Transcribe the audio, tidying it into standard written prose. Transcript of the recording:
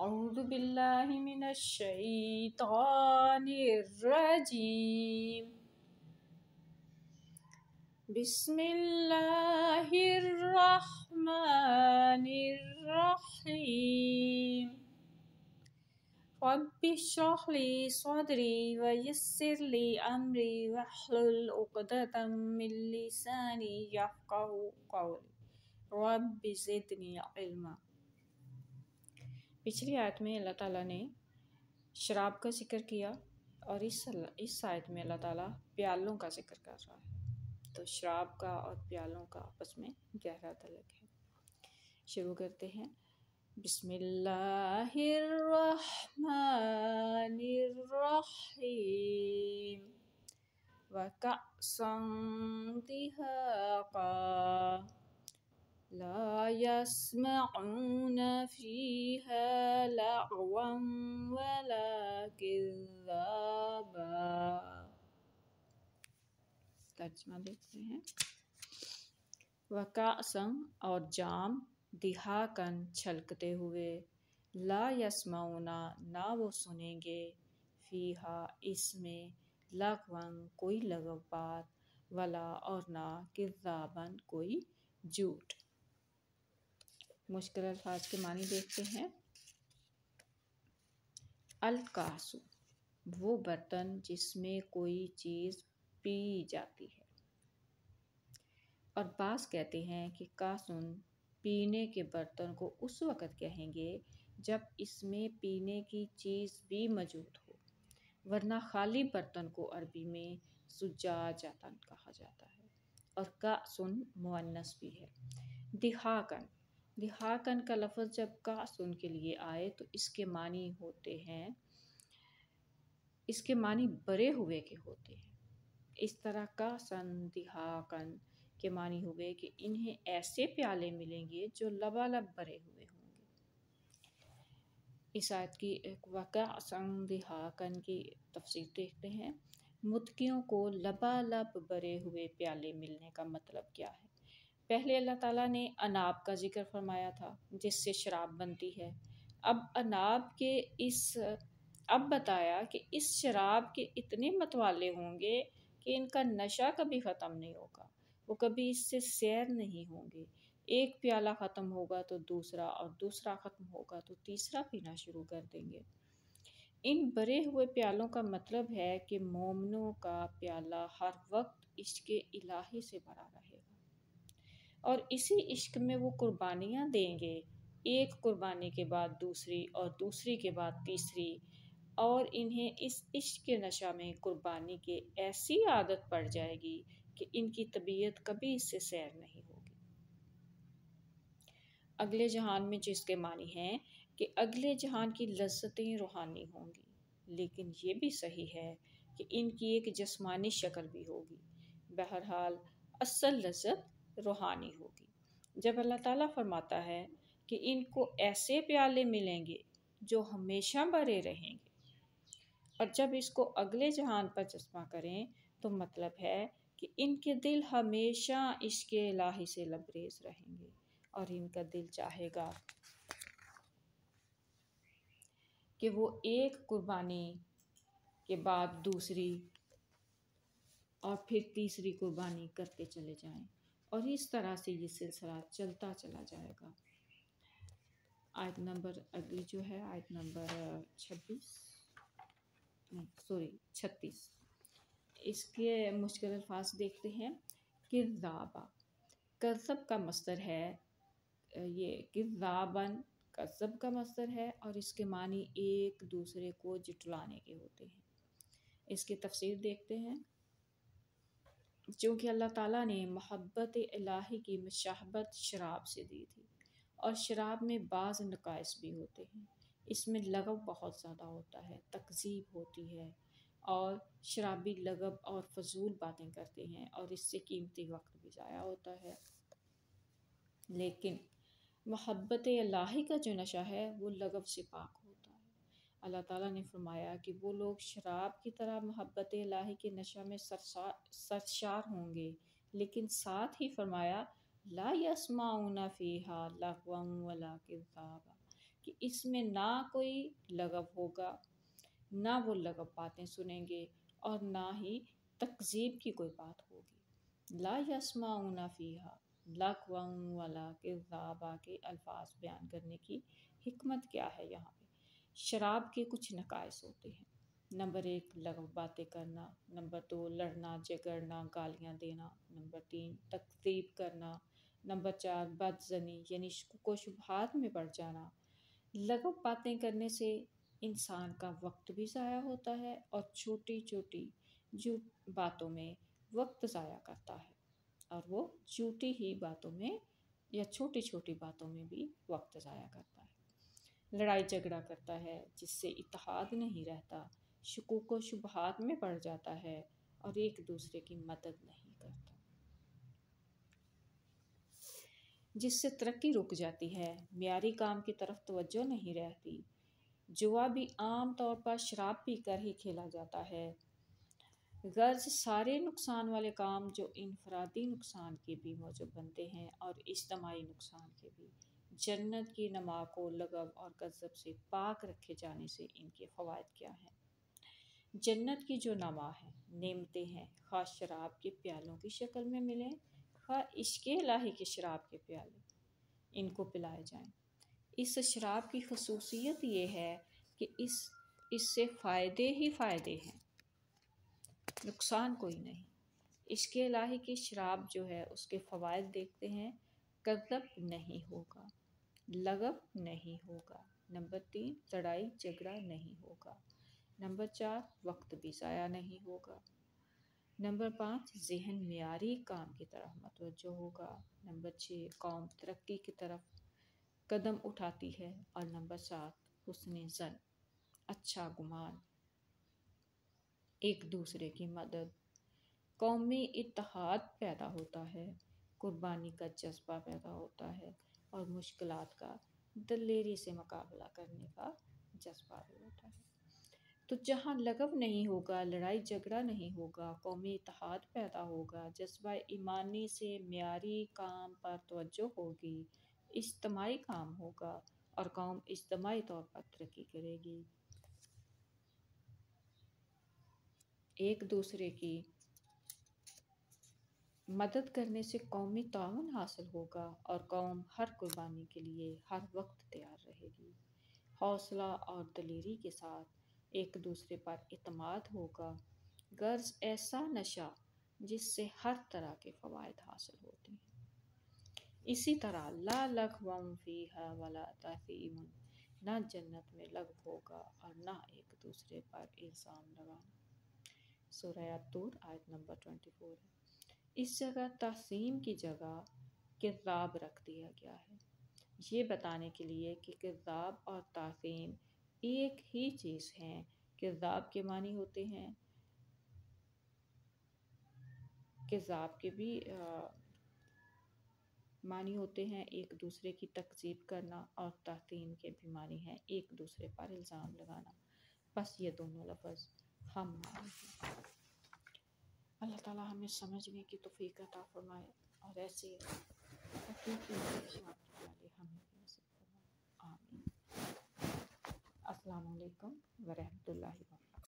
أعوذ بالله من الشيطان الرجيم بسم الله الرحمن الرحيم رب اشرح لي صدري ويسر لي أمري واحلل عقدة من لساني يفقهوا قولي رب زدني علما۔ पिछلی आयत में अल्लाह ताला ने शराब का जिक्र किया और इस आयत में अल्लाह ताला प्यालों का जिक्र कर रहा है। तो शराब का और प्यालों का आपस में गहरा तल्लुक है। शुरू करते हैं। बिस्मिल्लाहिर्रहमानिर्रहीम व कअसन दिहाका ला यस्मऊन फीहा लग़वन वला किज़्ज़ाबा। तर्जुमा देखते हैं। वकासन और जाम, दिहाकन छलकते हुए, ला यस्मऊना ना वो सुनेंगे, फीहा इसमें, लग़वन कोई लगव बात, वला और ना किज़्ज़ाबन कोई झूठ। मुश्किल अल्फाज के मानी देखते हैं। अल-कासु वो बर्तन जिसमें कोई चीज़ पी जाती है। और बास कहते हैं कि कासुन पीने के बर्तन को उस वक़्त कहेंगे जब इसमें पीने की चीज़ भी मौजूद हो, वरना खाली बर्तन को अरबी में सुजाजातन कहा जाता है और कासुन मुअन्नस भी है। दिहाकन, दिहाकन का लफ्ज़ जब कासुन के लिए आए तो इसके मानी होते हैं, इसके मानी बरे हुए के होते हैं। इस तरह कासन दिहाकन के मानी हुए कि इन्हें ऐसे प्याले मिलेंगे जो लबालब भरे हुए होंगे। इस आयत की एक वकासन दिहाकन की तफसीर देखते हैं। मुत्कियों को लबालब भरे हुए प्याले मिलने का मतलब क्या है? पहले अल्लाह ताला ने अनाब का जिक्र फरमाया था जिससे शराब बनती है। अब बताया कि इस शराब के इतने मतवाले होंगे कि इनका नशा कभी ख़त्म नहीं होगा, वो कभी इससे सैर नहीं होंगे। एक प्याला ख़त्म होगा तो दूसरा, और दूसरा ख़त्म होगा तो तीसरा पीना शुरू कर देंगे। इन भरे हुए प्यालों का मतलब है कि मोमिनों का प्याला हर वक्त इश्क़ इलाही से भरा रहेगा और इसी इश्क में वो कुर्बानियाँ देंगे, एक कुर्बानी के बाद दूसरी और दूसरी के बाद तीसरी, और इन्हें इस इश्क के नशा में कुर्बानी की ऐसी आदत पड़ जाएगी कि इनकी तबीयत कभी इससे सैर नहीं होगी। अगले जहान में जिसके मानी हैं कि अगले जहान की लज्जतें रूहानी होंगी, लेकिन ये भी सही है कि इनकी एक जिस्मानी शक्ल भी होगी। बहरहाल असल लज्जत रूहानी होगी। जब अल्लाह ताला फरमाता है कि इनको ऐसे प्याले मिलेंगे जो हमेशा भरे रहेंगे, और जब इसको अगले जहान पर चश्मा करें तो मतलब है कि इनके दिल हमेशा इश्क़ इलाही से लबरेज रहेंगे और इनका दिल चाहेगा कि वो एक कुर्बानी के बाद दूसरी और फिर तीसरी कुर्बानी करते चले जाएं, और इस तरह से ये सिलसिला चलता चला जाएगा। आयत नंबर अगली जो है आयत नंबर 36, इसके मुश्किल अल्फाज देखते हैं। किज़्ज़ाबा, कज़्ज़ब का मस्दर है, ये किज़्ज़ाबन कज़्ज़ब का मस्दर है और इसके मानी एक दूसरे को जुटलाने के होते हैं। इसकी तफसीर देखते हैं। चूँकि अल्लाह ताला ने मोहब्बत इलाही की मुशाहबत शराब से दी थी और शराब में बाज़ नकाइस भी होते हैं। इसमें लगव बहुत ज़्यादा होता है, तकज़ीब होती है और शराबी लगव और फजूल बातें करते हैं और इससे कीमती वक्त भी ज़ाया होता है। लेकिन मोहब्बत इलाही का जो नशा है वो लगव से पाक होता है। अल्लाह ताला ने फरमाया कि वो लोग शराब की तरह मोहब्बत इलाही के नशा में सरशार होंगे, लेकिन साथ ही फरमाया ला यस्माऊना फीहा लग़वन वला किज़्ज़ाबा, کہ اس میں نہ کوئی لغو ہوگا، نہ وہ لغو باتیں سنیں گے، اور نہ ہی تکذیب کی کوئی بات ہوگی۔ لا یسمعون فیہا لغوا ولا کذابا کے الفاظ بیان کرنے کی حکمت کیا ہے؟ یہاں پہ شراب کے کچھ نقائص ہوتے ہیں۔ نمبر 1 لغو باتیں کرنا، نمبر 2 لڑنا جھگڑنا گالیاں دینا، نمبر 3 تکذیب کرنا، نمبر 4 بدزنی یعنی شکوک و شبہات میں پڑ جانا۔ لغو باتیں کرنے سے انسان کا وقت بھی ضائع ہوتا ہے اور چھوٹی چھوٹی باتوں میں وقت ضائع کرتا ہے، اور وہ چھوٹی ہی باتوں میں یا چھوٹی چھوٹی باتوں میں بھی وقت ضائع کرتا ہے۔ لڑائی جھگڑا کرتا ہے جس سے اتحاد نہیں رہتا، شکوک و شبہات میں پڑ جاتا ہے اور ایک دوسرے کی مدد نہیں کرتا، جس سے ترقی رک جاتی ہے، معیاری کام کی طرف توجہ نہیں رہتی۔ جوا بھی عام طور پر شراب پی کر ہی کھیلا جاتا ہے۔ غرض سارے نقصان والے کام جو انفرادی نقصان کے بھی موجب بنتے ہیں اور اجتماعی نقصان کے بھی۔ جنت کی نما کو لغو اور کذب سے پاک رکھے جانے سے ان کے فوائد کیا ہیں؟ جنت کی جو نما ہے، نعمتیں ہیں، خواہ شراب کے پیالوں کی شکل میں ملیں، خواہ عشق الہی کے شراب کے پیالے ان کو پلائے جائیں۔ اس شراب کی خصوصیت یہ ہے کہ اس سے فائدے ہی فائدے ہیں، نقصان کوئی نہیں۔ عشق الہی کی شراب جو ہے اس کے فوائد دیکھتے ہیں، کذب نہیں ہوگا، لغو نہیں ہوگا، نمبر 3 لڑائی جھگڑا نہیں ہوگا، نمبر 4 وقت بھی ضائع نہیں ہوگا، نمبر 5 ذہن معیاری کام کی طرف متوجہ ہوگا، نمبر 6 قوم ترقی کی طرف قدم اٹھاتی ہے، اور نمبر 7 حسن ظن اچھا گمان، ایک دوسرے کی مدد، قومی اتحاد پیدا ہوتا ہے، قربانی کا جذبہ پیدا ہوتا ہے، اور مشکلات کا دلیری سے مقابلہ کرنے کا جذبہ بھی ہوتا ہے۔ تو جہاں لغو نہیں ہوگا، لڑائی جھگڑا نہیں ہوگا، قومی اتحاد پیدا ہوگا، جذبہ ایمانی سے معیاری کام پر توجہ ہوگی، اجتماعی کام ہوگا، اور قوم اجتماعی طور پر ترقی کرے گی، ایک دوسرے کی مدد کرنے سے قومی تعاون حاصل ہوگا، اور قوم ہر قربانی کے لیے ہر وقت تیار رہے گی، حوصلہ اور دلیری کے ساتھ ایک دوسرے پر اعتماد ہوگا۔ غرض ایسا نشہ جس سے ہر طرح کے فوائد حاصل ہوتے ہیں۔ اسی طرح لا لغو فیہا ولا تأثیم، نہ جنت میں لغو ہوگا اور نہ ایک دوسرے پر الزام لگانا۔ سورہ الطور آیت نمبر 24 ہے۔ اس جگہ تحسین کی جگہ کذاب رکھ دیا گیا ہے، یہ بتانے کے لیے کہ کذاب اور تحسین ایک ہی چیز ہیں۔ کذاب کے معنی ہوتے ہیں، کذاب کے بھی معنی ہوتے ہیں ایک دوسرے کی تکذیب کرنا، اور تحسین کے بھی معنی ہیں ایک دوسرے پر الزام لگانا، بس یہ دونوں لفظ ہم معنی ہیں۔ اللہ تعالیٰ ہمیں سمجھنے کی توفیق عطا فرمائے، اور ایسے حقیقی معجزات والے ہمیں بھی نصیب فرمائے، آمین۔ السلام علیکم ورحمۃ اللہ وبرکاتہ۔